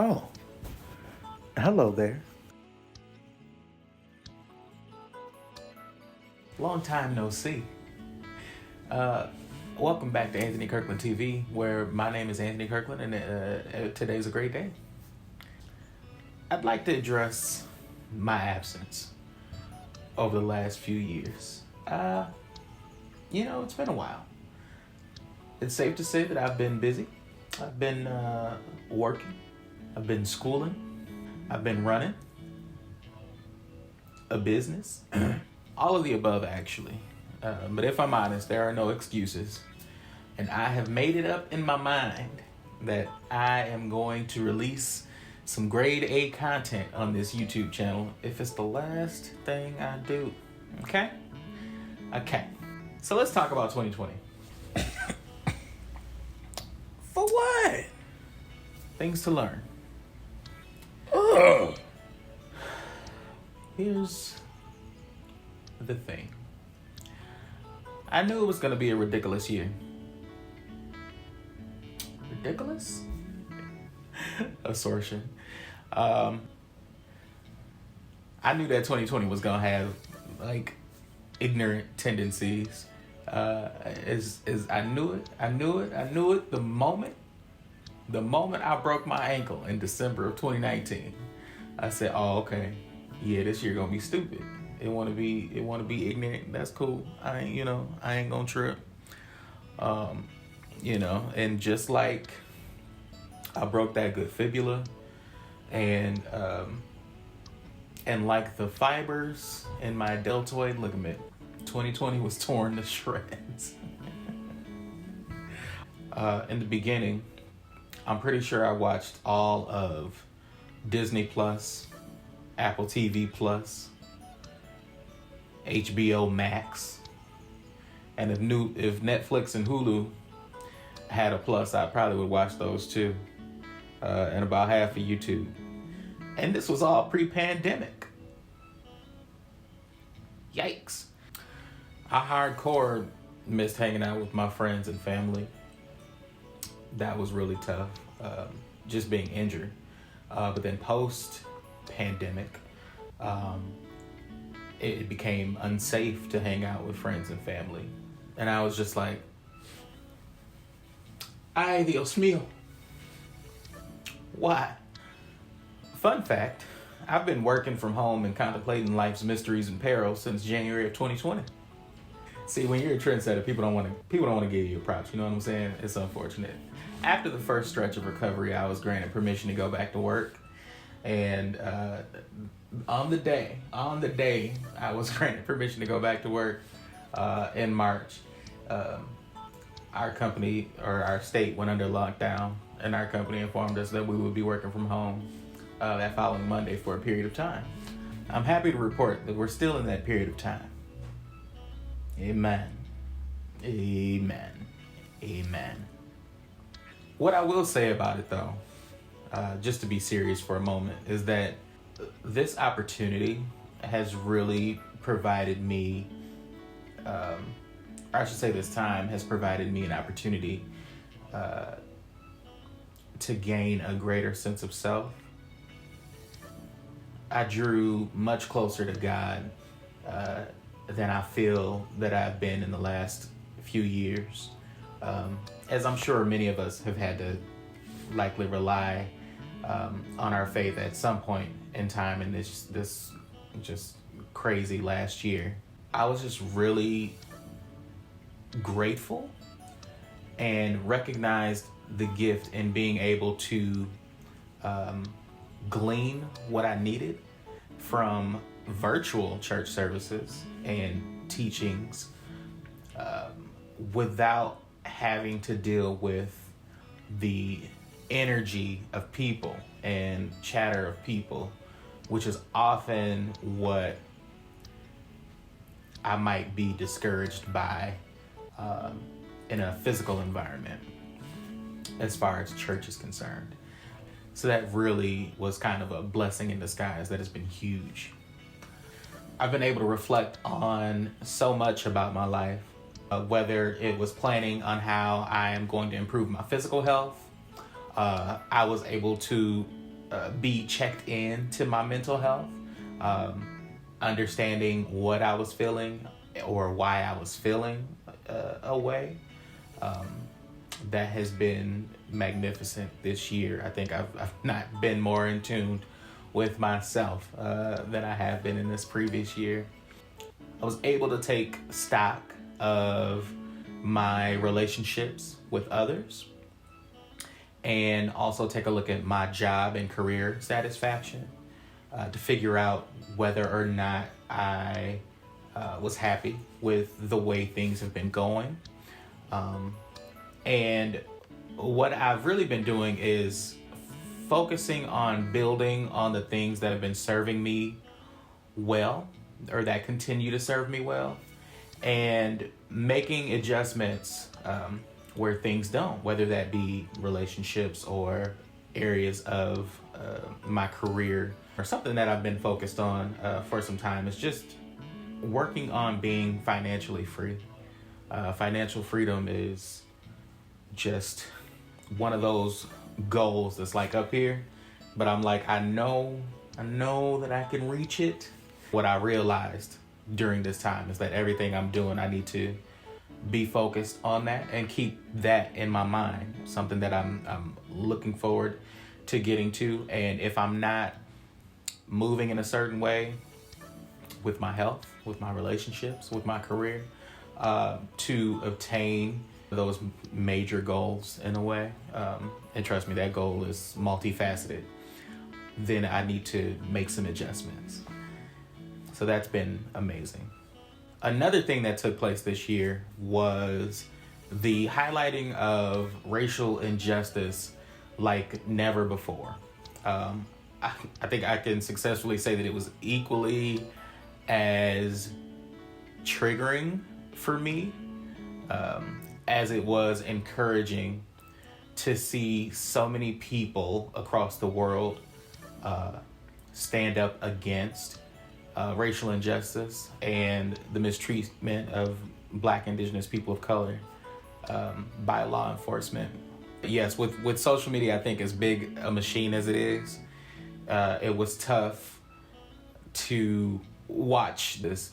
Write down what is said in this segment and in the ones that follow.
Oh, hello there. Long time no see. Welcome back to Anthony Kirkland TV, where my name is Anthony Kirkland, and today's a great day. I'd like to address my absence over the last few years. It's been a while. It's safe to say that I've been busy. I've been working. I've been schooling. I've been running a business. All of the above, actually. But if I'm honest, there are no excuses. And I have made it up in my mind that I am going to release some grade A content on this YouTube channel if it's the last thing I do. Okay? Okay. So let's talk about 2020. For what? Things to learn. Ugh. Here's the thing. I knew it was going to be a ridiculous year. Ridiculous? Assertion. I knew that 2020 was going to have ignorant tendencies. I knew it the moment I broke my ankle in December of 2019. I said, "Oh, okay. Yeah, this year going to be stupid. It want to be ignorant. That's cool. I ain't gonna trip. And just like I broke that good fibula, and like the fibers in my deltoid ligament, 2020 was torn to shreds. In the beginning, I'm pretty sure I watched all of Disney Plus, Apple TV Plus, HBO Max, and if Netflix and Hulu had a plus, I probably would watch those too, and about half of YouTube. And this was all pre-pandemic. Yikes. I hardcore missed hanging out with my friends and family. That was really tough, just being injured. But then post-pandemic, it became unsafe to hang out with friends and family. And I was just like, ay, Dios mío. Why? Fun fact, I've been working from home and contemplating life's mysteries and perils since January of 2020. See, when you're a trendsetter, people don't want to give you props. You know what I'm saying? It's unfortunate. After the first stretch of recovery, I was granted permission to go back to work. And on the day I was granted permission to go back to work in March, our company or our state went under lockdown, and our company informed us that we would be working from home that following Monday for a period of time. I'm happy to report that we're still in that period of time. Amen. Amen. Amen. What I will say about it, though, just to be serious for a moment, is that this opportunity has really provided me, or I should say this time has provided me an opportunity to gain a greater sense of self. I drew much closer to God than I feel that I've been in the last few years. As I'm sure many of us have had to likely rely on our faith at some point in time in this just crazy last year. I was just really grateful and recognized the gift in being able to glean what I needed from virtual church services and teachings without having to deal with the energy of people and chatter of people, which is often what I might be discouraged by in a physical environment as far as church is concerned. So that really was kind of a blessing in disguise that has been huge. I've been able to reflect on so much about my life, whether it was planning on how I am going to improve my physical health. I was able to be checked in to my mental health, understanding what I was feeling or why I was feeling a way. That has been magnificent this year. I think I've not been more in tune with myself than I have been in this previous year. I was able to take stock of my relationships with others and also take a look at my job and career satisfaction to figure out whether or not I was happy with the way things have been going. And what I've really been doing is focusing on building on the things that have been serving me well, or that continue to serve me well, and making adjustments where things don't, whether that be relationships or areas of my career. Or something that I've been focused on for some time is just working on being financially free. Financial freedom is just one of those goals that's like up here, but I'm like, I know that I can reach it. What I realized during this time is that everything I'm doing, I need to be focused on that and keep that in my mind, something that I'm looking forward to getting to. And if I'm not moving in a certain way with my health, with my relationships, with my career, to obtain those major goals in a way, and trust me, that goal is multifaceted, then I need to make some adjustments. So that's been amazing. Another thing that took place this year was the highlighting of racial injustice like never before. I think I can successfully say that it was equally as triggering for me as it was encouraging to see so many people across the world stand up against racial injustice and the mistreatment of Black, Indigenous people of color by law enforcement. Yes, with social media, I think as big a machine as it is, it was tough to watch this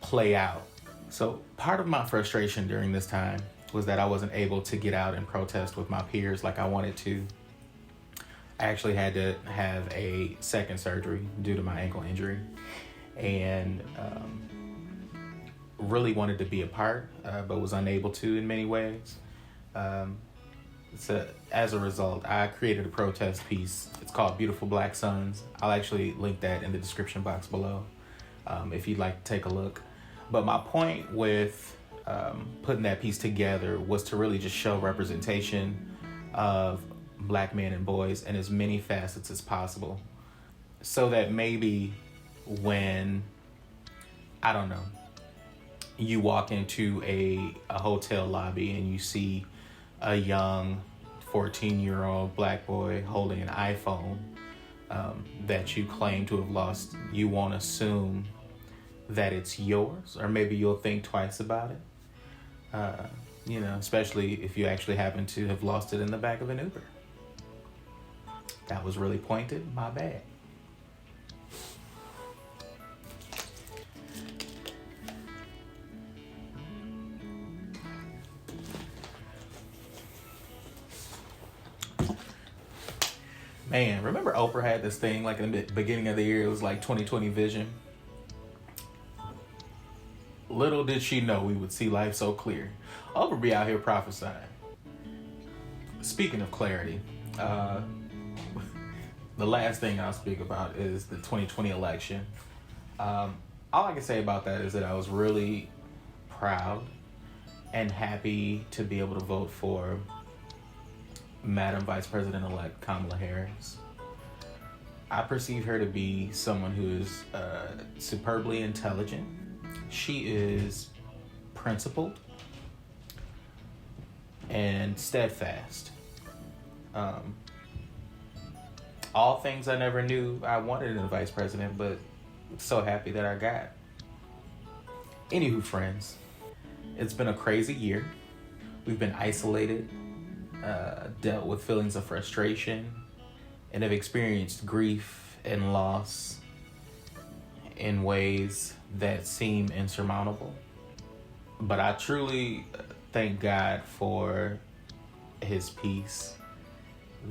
play out. So part of my frustration during this time was that I wasn't able to get out and protest with my peers like I wanted to. I actually had to have a second surgery due to my ankle injury, and really wanted to be a part, but was unable to in many ways. So as a result, I created a protest piece. It's called Beautiful Black Suns. I'll actually link that in the description box below if you'd like to take a look. But my point with putting that piece together was to really just show representation of Black men and boys in as many facets as possible, so that maybe when, I don't know, you walk into a hotel lobby and you see a young 14-year-old Black boy holding an iPhone that you claim to have lost, you won't assume that it's yours, or maybe you'll think twice about it. Especially if you actually happen to have lost it in the back of an Uber. That was really pointed, my bad. Man, remember Oprah had this thing like in the beginning of the year, it was like 2020 vision. Little did she know we would see life so clear. Oprah be out here prophesying. Speaking of clarity, the last thing I'll speak about is the 2020 election. All I can say about that is that I was really proud and happy to be able to vote for Madam Vice President-elect Kamala Harris. I perceive her to be someone who is superbly intelligent. She is principled and steadfast. All things I never knew I wanted in a vice president, but so happy that I got. Anywho, friends, it's been a crazy year. We've been isolated, dealt with feelings of frustration and have experienced grief and loss in ways that seem insurmountable. But I truly thank God for his peace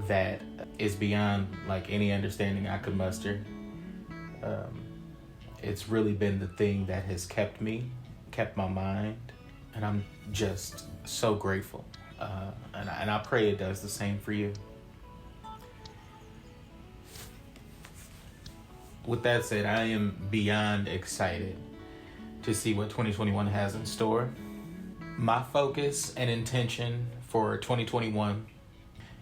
that is beyond like any understanding I could muster. It's really been the thing that has kept my mind, and I'm just so grateful. And I pray it does the same for you. With that said, I am beyond excited to see what 2021 has in store. My focus and intention for 2021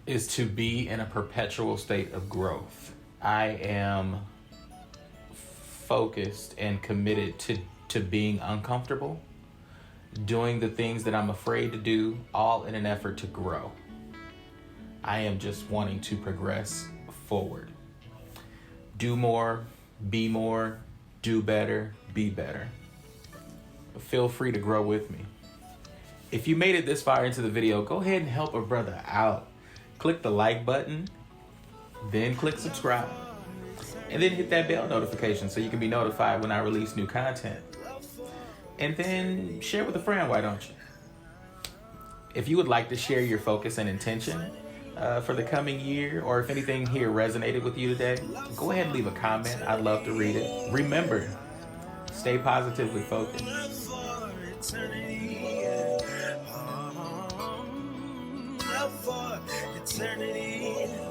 is to be in a perpetual state of growth. I am focused and committed to being uncomfortable, doing the things that I'm afraid to do, all in an effort to grow. I am just wanting to progress forward. Do more, be more, do better, be better. Feel free to grow with me. If you made it this far into the video, go ahead and help a brother out. Click the like button, then click subscribe, and then hit that bell notification so you can be notified when I release new content. And then share with a friend, why don't you? If you would like to share your focus and intention for the coming year, or if anything here resonated with you today, go ahead and leave a comment. I'd love to read it. Remember, stay positively focused. Eternity.